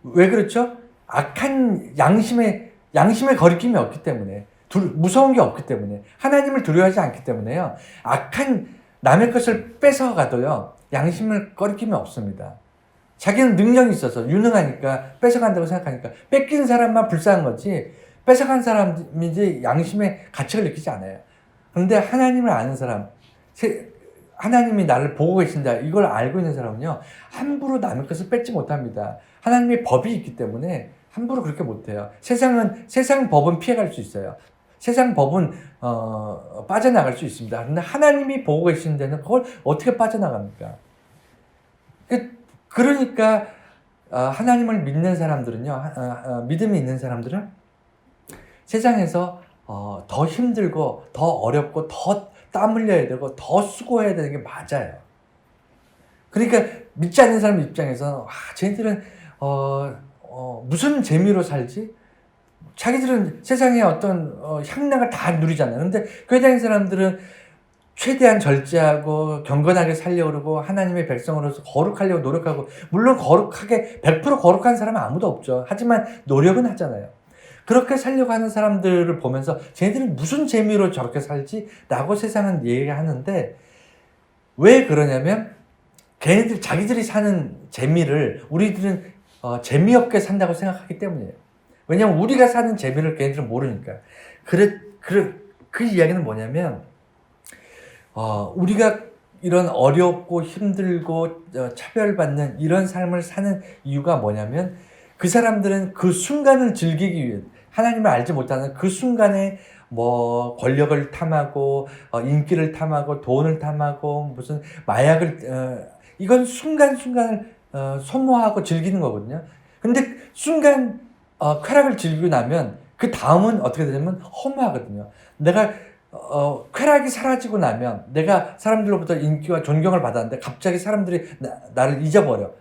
왜 그렇죠? 악한 양심의 거리낌이 없기 때문에, 무서운 게 없기 때문에, 하나님을 두려워하지 않기 때문에요, 악한 남의 것을 뺏어가도요 양심을 거리낌이 없습니다. 자기는 능력이 있어서 유능하니까 뺏어간다고 생각하니까 뺏긴 사람만 불쌍한 거지, 뺏어간 사람이 이제 양심의 가책을 느끼지 않아요. 그런데 하나님을 아는 사람, 하나님이 나를 보고 계신다, 이걸 알고 있는 사람은요 함부로 남의 것을 뺏지 못합니다. 하나님의 법이 있기 때문에 함부로 그렇게 못해요. 세상 법은 피해갈 수 있어요. 세상 법은 빠져나갈 수 있습니다. 그런데 하나님이 보고 계시는 데는 그걸 어떻게 빠져나갑니까? 그러니까 하나님을 믿는 사람들은요, 믿음이 있는 사람들은 세상에서 더 힘들고 더 어렵고 더 땀 흘려야 되고 더 수고해야 되는 게 맞아요. 그러니까 믿지 않는 사람 입장에서는 쟤네들은 무슨 재미로 살지? 자기들은 세상의 어떤 향락을 다 누리잖아요. 근데 교회 다니는 사람들은 최대한 절제하고 경건하게 살려고 그러고, 하나님의 백성으로서 거룩하려고 노력하고, 물론 100% 거룩한 사람은 아무도 없죠. 하지만 노력은 하잖아요. 그렇게 살려고 하는 사람들을 보면서 쟤네들은 무슨 재미로 저렇게 살지? 라고 세상은 얘기하는데, 왜 그러냐면 걔네들 자기들이 사는 재미를 우리들은 재미없게 산다고 생각하기 때문이에요. 왜냐면 우리가 사는 재미를 걔네들은 모르니까. 그 이야기는 뭐냐면 우리가 이런 어렵고 힘들고 차별받는 이런 삶을 사는 이유가 뭐냐면 그 사람들은 그 순간을 즐기기 위해 하나님을 알지 못하는 그 순간에 뭐 권력을 탐하고 인기를 탐하고 돈을 탐하고 무슨 마약을 이건 순간순간을 소모하고 즐기는 거거든요. 근데 순간 쾌락을 즐기고 나면 그 다음은 어떻게 되냐면 허무하거든요. 내가 쾌락이 사라지고 나면 내가 사람들로부터 인기와 존경을 받았는데 갑자기 사람들이 나를 잊어버려.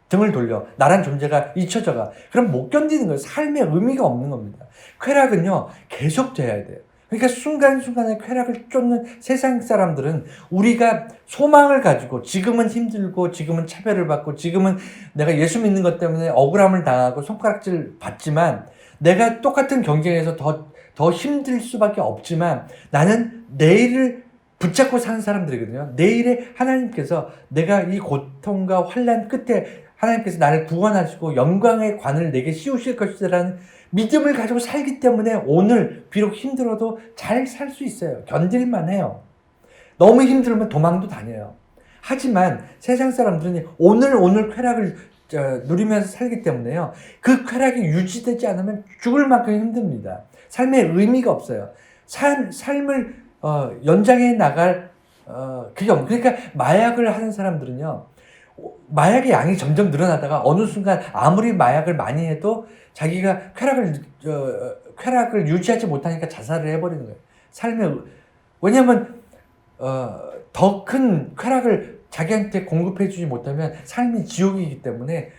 등을 돌려. 나란 존재가 잊혀져가. 그럼 못 견디는 거예요. 삶의 의미가 없는 겁니다. 쾌락은요, 계속 돼야 돼요. 그러니까 순간순간에 쾌락을 쫓는 세상 사람들은 우리가 소망을 가지고 지금은 힘들고 지금은 차별을 받고 지금은 내가 예수 믿는 것 때문에 억울함을 당하고 손가락질 받지만 내가 똑같은 경쟁에서 더 힘들 수밖에 없지만 나는 내일을 붙잡고 사는 사람들이거든요. 내일에 하나님께서 내가 이 고통과 환난 끝에 하나님께서 나를 구원하시고 영광의 관을 내게 씌우실 것이라는 믿음을 가지고 살기 때문에 오늘 비록 힘들어도 잘 살 수 있어요. 견딜만 해요. 너무 힘들면 도망도 다녀요. 하지만 세상 사람들은 오늘 쾌락을 누리면서 살기 때문에요. 그 쾌락이 유지되지 않으면 죽을 만큼 힘듭니다. 삶의 의미가 없어요. 삶을 연장해 나갈 그게 없는. 그러니까 마약을 하는 사람들은요. 마약의 양이 점점 늘어나다가 어느 순간 아무리 마약을 많이 해도 자기가 쾌락을 유지하지 못하니까 자살을 해버리는 거예요. 왜냐하면 더 큰 쾌락을 자기한테 공급해주지 못하면 삶이 지옥이기 때문에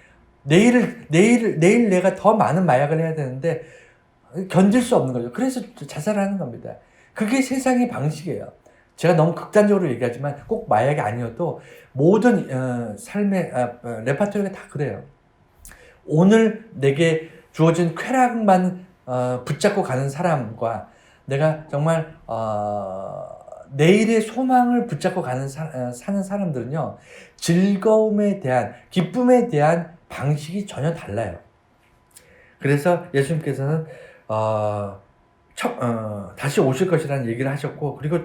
내일 내가 더 많은 마약을 해야 되는데 견딜 수 없는 거죠. 그래서 자살을 하는 겁니다. 그게 세상의 방식이에요. 제가 너무 극단적으로 얘기하지만 꼭 마약이 아니어도 모든 삶의 레파토리가 다 그래요. 오늘 내게 주어진 쾌락만 붙잡고 가는 사람과 내가 정말 내일의 소망을 붙잡고 사는 사람들은요. 즐거움에 대한 기쁨에 대한 방식이 전혀 달라요. 그래서 예수님께서는 다시 오실 것이라는 얘기를 하셨고 그리고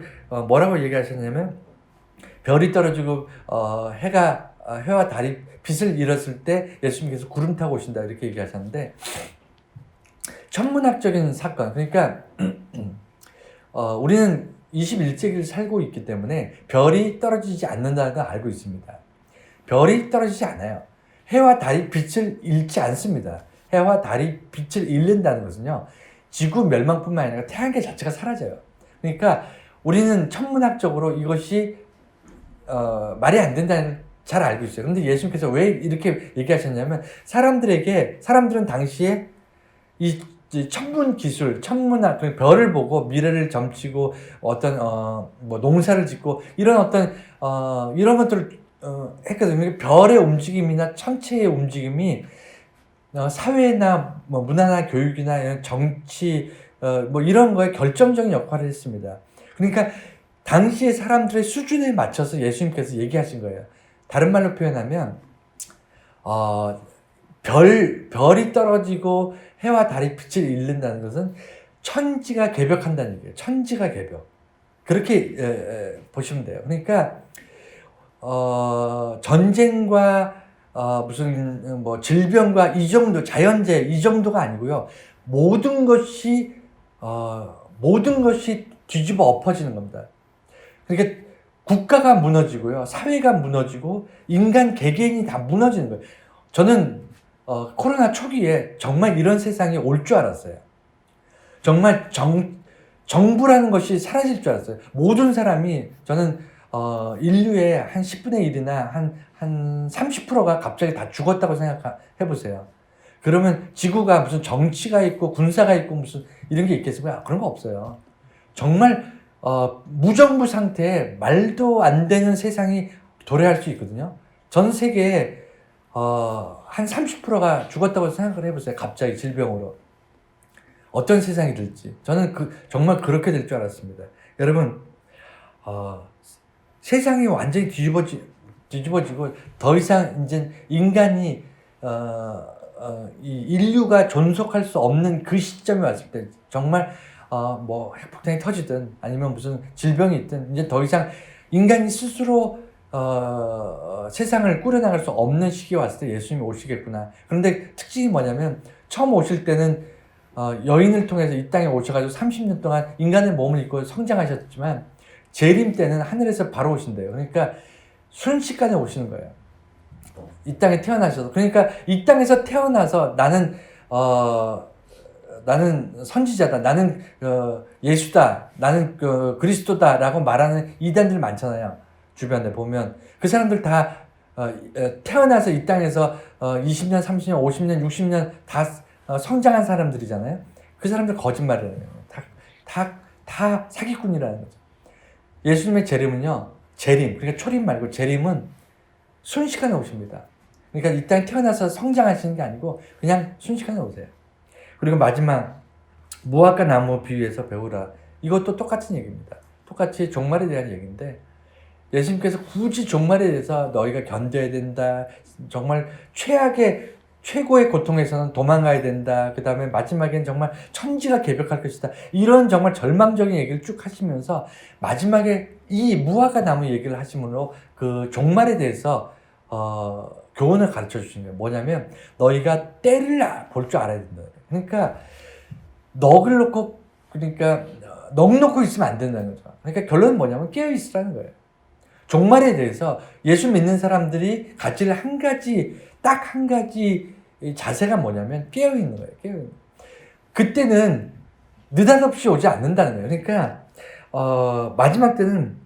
뭐라고 얘기하셨냐면 별이 떨어지고 해와 달이 빛을 잃었을 때 예수님께서 구름 타고 오신다 이렇게 얘기하셨는데 천문학적인 사건 그러니까 우리는 21세기를 살고 있기 때문에 별이 떨어지지 않는다는 걸 알고 있습니다. 별이 떨어지지 않아요. 해와 달이 빛을 잃지 않습니다. 해와 달이 빛을 잃는다는 것은요. 지구 멸망뿐만 아니라 태양계 자체가 사라져요. 그러니까 우리는 천문학적으로 이것이 말이 안 된다는 걸 잘 알고 있어요. 그런데 예수님께서 왜 이렇게 얘기하셨냐면 사람들은 당시에 이 천문 기술, 천문학, 별을 보고 미래를 점치고 어떤 뭐 농사를 짓고 이런 이런 것들을 했거든요. 별의 움직임이나 천체의 움직임이 사회나 뭐 문화나 교육이나 이런 정치 뭐 이런 거에 결정적인 역할을 했습니다. 그러니까 당시의 사람들의 수준에 맞춰서 예수님께서 얘기하신 거예요. 다른 말로 표현하면 별이 떨어지고 해와 달이 빛을 잃는다는 것은 천지가 개벽한다는 얘기예요. 천지가 개벽. 그렇게 보시면 돼요. 그러니까 전쟁과 무슨 뭐 질병과 이 정도 자연재해 이 정도가 아니고요. 모든 것이 뒤집어 엎어지는 겁니다. 그러니까 국가가 무너지고요. 사회가 무너지고 인간 개개인이 다 무너지는 거예요. 저는 코로나 초기에 정말 이런 세상이 올 줄 알았어요. 정말 정부라는 것이 사라질 줄 알았어요. 모든 사람이 저는 인류의 한 10분의 1이나 한 30%가 갑자기 다 죽었다고 생각해보세요. 그러면 지구가 무슨 정치가 있고 군사가 있고 무슨 이런 게 있겠습니까? 그런 거 없어요. 정말 무정부 상태에 말도 안 되는 세상이 도래할 수 있거든요. 전 세계에 한 30%가 죽었다고 생각을 해보세요. 갑자기 질병으로. 어떤 세상이 될지. 저는 정말 그렇게 될 줄 알았습니다. 여러분, 세상이 완전히 뒤집어지고 더 이상 이제 인간이 이 인류가 존속할 수 없는 그 시점에 왔을 때 정말 뭐 핵폭탄이 터지든 아니면 무슨 질병이 있든 이제 더 이상 인간이 스스로 세상을 꾸려나갈 수 없는 시기에 왔을 때 예수님이 오시겠구나. 그런데 특징이 뭐냐면 처음 오실 때는 여인을 통해서 이 땅에 오셔가지고 30년 동안 인간의 몸을 입고 성장하셨지만 재림 때는 하늘에서 바로 오신대요. 그러니까 순식간에 오시는 거예요. 이 땅에 태어나셔서. 그러니까 이 땅에서 태어나서 나는 선지자다, 나는 예수다, 나는 그리스도다라고 말하는 이단들 많잖아요. 주변에 보면 그 사람들 다 태어나서 이 땅에서 20년, 30년, 50년, 60년 다 성장한 사람들이잖아요. 그 사람들 거짓말을 해요. 다 사기꾼이라는 거죠. 예수님의 재림은요, 그러니까 초림 말고 재림은 순식간에 오십니다. 그러니까 이 땅에 태어나서 성장하시는 게 아니고 그냥 순식간에 오세요. 그리고 마지막 무화과 나무 비유에서 배우라. 이것도 똑같은 얘기입니다. 똑같이 종말에 대한 얘기인데 예수님께서 굳이 종말에 대해서 너희가 견뎌야 된다. 정말 최고의 고통에서는 도망가야 된다. 그 다음에 마지막엔 정말 천지가 개벽할 것이다. 이런 정말 절망적인 얘기를 쭉 하시면서 마지막에 이 무화과 나무 얘기를 하심으로 그 종말에 대해서 교훈을 가르쳐 주시는 거예요. 뭐냐면 너희가 때를 볼 줄 알아야 된다. 그러니까 넋을 놓고 넋 놓고 있으면 안 된다는 거죠. 그러니까 결론은 뭐냐면 깨어 있으라는 거예요. 종말에 대해서 예수 믿는 사람들이 가질 딱 한 가지 자세가 뭐냐면 깨어 있는 거예요. 깨어 있는. 그때는 느닷없이 오지 않는다는 거예요. 그러니까 마지막 때는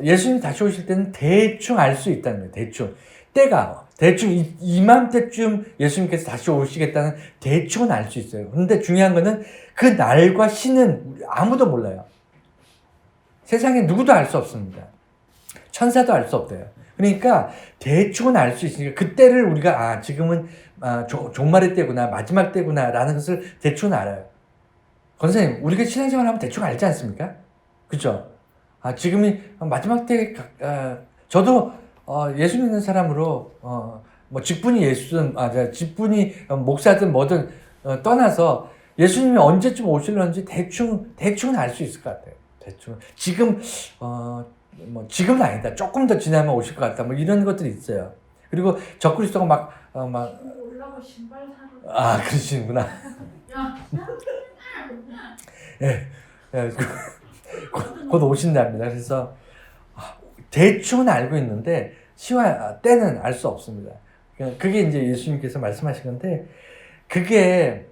예수님이 다시 오실 때는 대충 알 수 있다는 거예요. 대충 때가 대충 이맘때쯤 예수님께서 다시 오시겠다는 대충은 알 수 있어요. 그런데 중요한 거는 그 날과 시는 아무도 몰라요. 세상에 누구도 알 수 없습니다. 천사도 알 수 없대요. 그러니까 대충은 알 수 있으니까 그때를 우리가 지금은 종말의 때구나, 마지막 때구나 라는 것을 대충은 알아요. 권사님, 우리가 신앙생활 하면 대충 알지 않습니까? 그죠? 지금이 마지막 때 저도 예수 믿는 사람으로 뭐 직분이 예수든 직분이 목사든 뭐든 떠나서 예수님이 언제쯤 오실런지 대충은 알 수 있을 것 같아요. 대충 지금 뭐 지금은 아니다. 조금 더 지나면 오실 것 같다. 뭐 이런 것들이 있어요. 그리고 적그리스도가 막 올라고 신발 사러. 그러시는구나. 예, 곧 오신답니다. 그래서 대충은 알고 있는데 시와 때는 알 수 없습니다. 그게 이제 예수님께서 말씀하신 건데 그게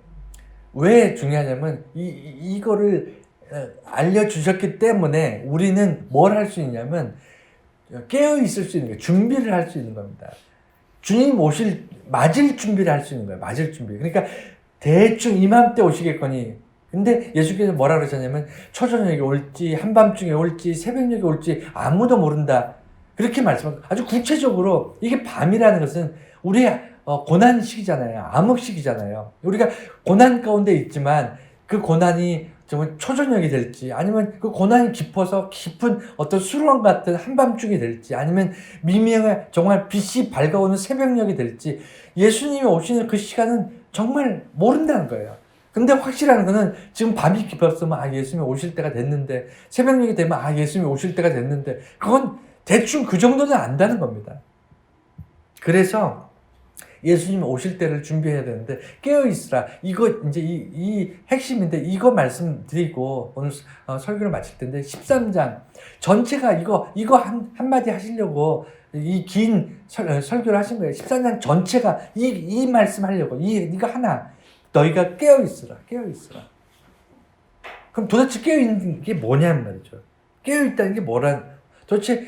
왜 중요하냐면 이거를 알려주셨기 때문에 우리는 뭘 할 수 있냐면 깨어 있을 수 있는 거예요. 준비를 할 수 있는 겁니다. 주님 맞을 준비를 할 수 있는 거예요. 맞을 준비. 그러니까 대충 이맘때 오시겠거니. 근데 예수께서 뭐라 그러셨냐면 초저녁에 올지 한밤중에 올지 새벽녘에 올지 아무도 모른다. 그렇게 말씀하고 아주 구체적으로 이게 밤이라는 것은 우리의 고난 시기잖아요. 암흑 시기잖아요. 우리가 고난 가운데 있지만 그 고난이 정말 초저녁이 될지 아니면 그 고난이 깊어서 깊은 어떤 수렁 같은 한밤중이 될지 아니면 미명의 정말 빛이 밝아오는 새벽녘이 될지 예수님이 오시는 그 시간은 정말 모른다는 거예요. 근데 확실한 거는 지금 밤이 깊었으면 예수님이 오실 때가 됐는데 새벽녘이 되면 예수님이 오실 때가 됐는데 그건 대충 그 정도는 안다는 겁니다. 그래서 예수님 오실 때를 준비해야 되는데 깨어있으라. 이거 이제 이 핵심인데 이거 말씀드리고 오늘 설교를 마칠 텐데 13장 전체가 이거 한마디 하시려고 이 긴 설교를 하신 거예요. 13장 전체가 이 말씀 하려고 이거 하나 너희가 깨어있으라. 그럼 도대체 깨어있는 게 뭐냐는 말이죠. 깨어있다는 게 도대체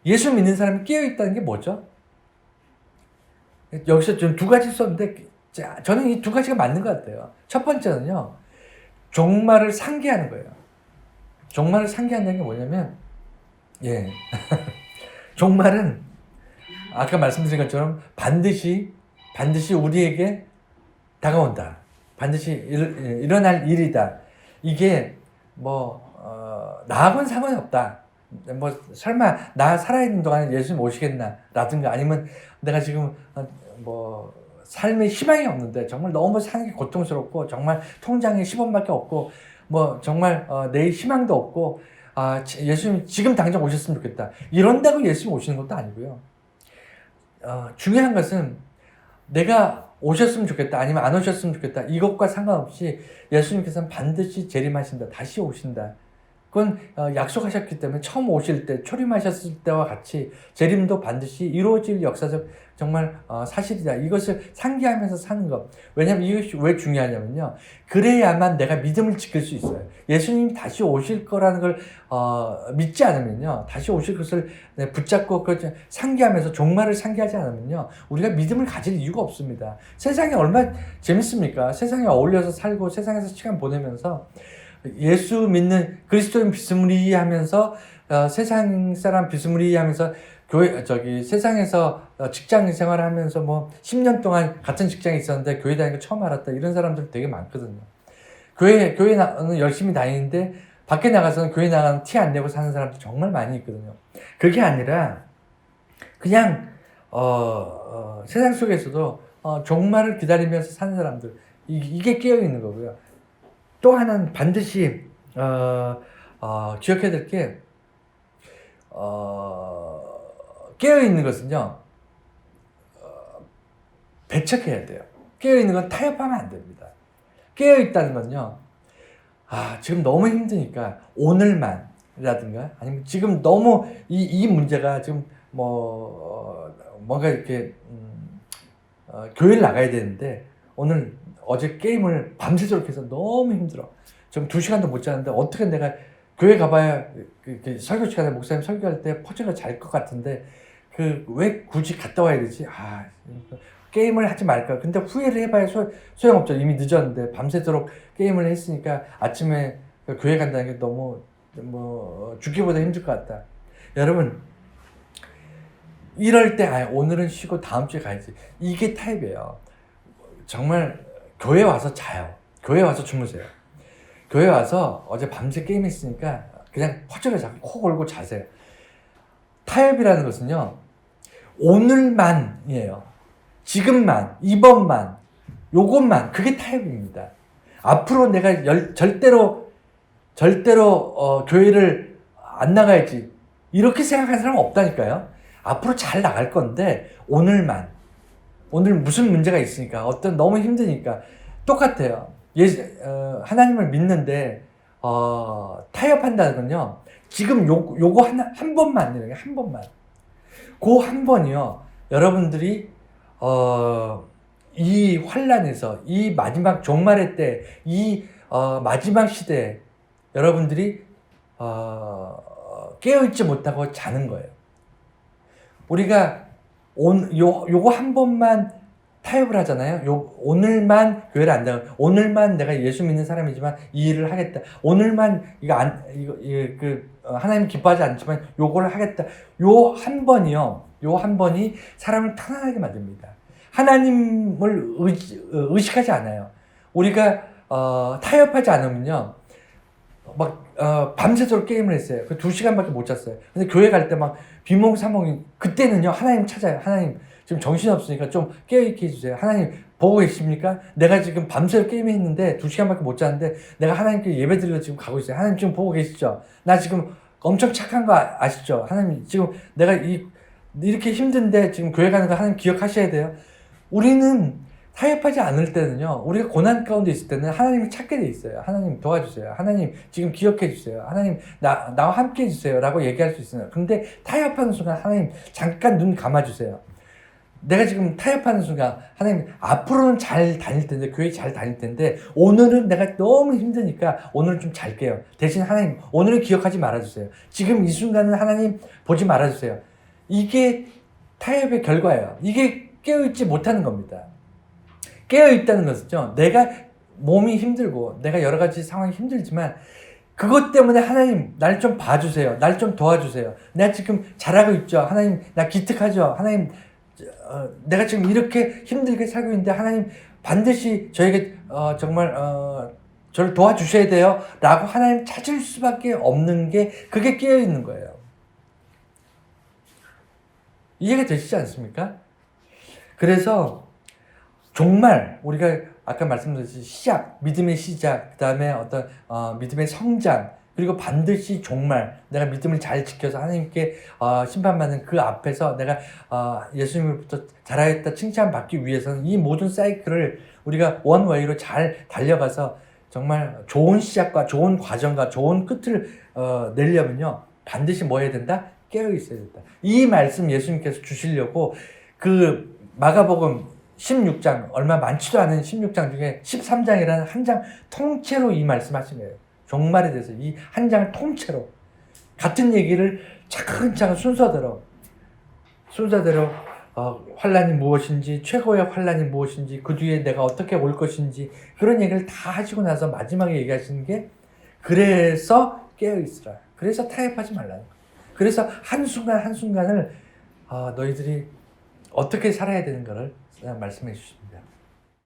예수 믿는 사람이 깨어있다는 게 뭐죠? 여기서 좀 두 가지 썼는데 저는 이 두 가지가 맞는 것 같아요. 첫 번째는요. 종말을 상기하는 거예요. 종말을 상기한다는 게 뭐냐면 종말은 아까 말씀드린 것처럼 반드시 우리에게 다가온다. 반드시 일어날 일이다. 이게 나하고는 상관이 없다. 뭐 설마 나 살아있는 동안에 예수님 오시겠나 라든가 아니면 내가 지금 뭐 삶에 희망이 없는데 정말 너무 사는 게 고통스럽고 정말 통장에 10원밖에 없고 뭐 정말 내일 희망도 없고 예수님 지금 당장 오셨으면 좋겠다 이런다고 예수님 오시는 것도 아니고요. 중요한 것은 내가 오셨으면 좋겠다 아니면 안 오셨으면 좋겠다 이것과 상관없이 예수님께서는 반드시 재림하신다 다시 오신다 그건 약속하셨기 때문에 처음 오실 때 초림하셨을 때와 같이 재림도 반드시 이루어질 역사적 정말 사실이다. 이것을 상기하면서 사는 것. 왜냐하면 이것이 왜 중요하냐면요. 그래야만 내가 믿음을 지킬 수 있어요. 예수님이 다시 오실 거라는 걸 믿지 않으면요. 다시 오실 것을 붙잡고 상기하면서 종말을 상기하지 않으면요. 우리가 믿음을 가질 이유가 없습니다. 세상이 얼마나 재밌습니까? 세상에 어울려서 살고 세상에서 시간 보내면서 예수 믿는 그리스도인 비스무리하면서 세상 사람 비스무리하면서 세상에서 직장 생활을 하면서 뭐 10년 동안 같은 직장에 있었는데 교회 다니는 거 처음 알았다 이런 사람들 되게 많거든요. 교회는 열심히 다니는데 밖에 나가서는 교회 나가는 티 안 내고 사는 사람들 정말 많이 있거든요. 그게 아니라 그냥 세상 속에서도 종말을 기다리면서 사는 사람들 이게 깨어 있는 거고요. 또 하나는 반드시 기억해야 될 게 깨어있는 것은요 배척해야 돼요. 깨어있는 건 타협하면 안 됩니다. 깨어있다는 건요 지금 너무 힘드니까 오늘만이라든가 아니면 지금 너무 이 문제가 지금 뭔가 이렇게 교회를 나가야 되는데 어제 게임을 밤새도록 해서 너무 힘들어. 좀 2시간도 못 자는데 어떻게 내가 교회 가봐야 설교 시간에 목사님 설교할 때 퍼즐을 잘 것 같은데 왜 굳이 갔다 와야 되지? 게임을 하지 말까? 근데 후회를 해봐야 소용없죠. 이미 늦었는데 밤새도록 게임을 했으니까 아침에 교회 간다는 게 너무 죽기보다 힘들 것 같다. 여러분 이럴 때 오늘은 쉬고 다음 주에 가야지. 이게 타입이에요. 정말 교회 와서 자요. 교회 와서 주무세요. 교회 와서 어제 밤새 게임했으니까 그냥 퍼즐을 잡고 코 골고 자세요. 타협이라는 것은요. 오늘만이에요. 지금만, 이번만, 요것만 그게 타협입니다. 앞으로 내가 절대로 교회를 안 나가야지 이렇게 생각하는 사람은 없다니까요. 앞으로 잘 나갈 건데 오늘만 오늘 무슨 문제가 있으니까 너무 힘드니까 똑같아요. 하나님을 믿는데 타협한다는 건요. 지금 요거 한 번만이에요. 한 번만. 그 한 번이요. 여러분들이 이 환란에서 이 마지막 종말의 때 이 마지막 시대에 여러분들이 깨어있지 못하고 자는 거예요. 우리가 요거 한 번만 타협을 하잖아요. 오늘만 교회를 안 나가. 오늘만 내가 예수 믿는 사람이지만 이 일을 하겠다. 오늘만 하나님 기뻐하지 않지만 요거를 하겠다. 요 한 번이 사람을 편안하게 만듭니다. 하나님을 의식하지 않아요. 우리가 타협하지 않으면요. 밤새도록 게임을 했어요. 2시간밖에 못 잤어요. 근데 교회 갈 때 비몽사몽이 그때는요. 하나님 찾아요. 하나님 지금 정신없으니까 좀 깨어있게 해주세요. 하나님 보고 계십니까? 내가 지금 밤새도록 게임했는데 2시간밖에 못 잤는데 내가 하나님께 예배드리러 지금 가고 있어요. 하나님 지금 보고 계시죠? 나 지금 엄청 착한 거 아시죠? 하나님 지금 내가 이렇게 힘든데 지금 교회 가는 거 하나님 기억하셔야 돼요. 우리는 타협하지 않을 때는요. 우리가 고난 가운데 있을 때는 하나님을 찾게 돼 있어요. 하나님 도와주세요. 하나님 지금 기억해 주세요. 하나님 나와 함께 해주세요. 라고 얘기할 수 있어요. 근데 타협하는 순간 하나님 잠깐 눈 감아주세요. 내가 지금 타협하는 순간 하나님 앞으로는 잘 다닐 텐데 교회 잘 다닐 텐데 오늘은 내가 너무 힘드니까 오늘은 좀 잘게요. 대신 하나님 오늘은 기억하지 말아주세요. 지금 이 순간은 하나님 보지 말아주세요. 이게 타협의 결과예요. 이게 깨어있지 못하는 겁니다. 깨어있다는 것은요. 내가 몸이 힘들고 내가 여러 가지 상황이 힘들지만 그것 때문에 하나님 날 좀 봐주세요. 날 좀 도와주세요. 내가 지금 잘하고 있죠. 하나님 나 기특하죠. 하나님 내가 지금 이렇게 힘들게 살고 있는데 하나님 반드시 저에게 정말 저를 도와주셔야 돼요 라고 하나님 찾을 수밖에 없는 게 그게 깨어있는 거예요. 이해가 되시지 않습니까? 그래서 정말 우리가 아까 말씀드렸듯이 시작, 믿음의 시작, 그 다음에 어떤 믿음의 성장, 그리고 반드시 정말 내가 믿음을 잘 지켜서 하나님께 심판받는 그 앞에서 내가 예수님으로부터 잘하였다 칭찬받기 위해서는 이 모든 사이클을 우리가 원웨이로 잘 달려가서 정말 좋은 시작과 좋은 과정과 좋은 끝을 내려면요 반드시 뭐 해야 된다? 깨어 있어야 된다. 이 말씀 예수님께서 주시려고 그 마가복음 16장 얼마 많지도 않은 16장 중에 13장이라는 한 장 통째로 이 말씀하신 거예요. 종말에 대해서 이 한 장을 통째로 같은 얘기를 차근차근 순서대로 환란이 무엇인지, 최고의 환란이 무엇인지, 그 뒤에 내가 어떻게 올 것인지 그런 얘기를 다 하시고 나서 마지막에 얘기하시는 게 그래서 깨어 있으라. 그래서 타협하지 말라는 거예요. 그래서 한순간 한순간을 너희들이 어떻게 살아야 되는 가를 말씀해 주십니다.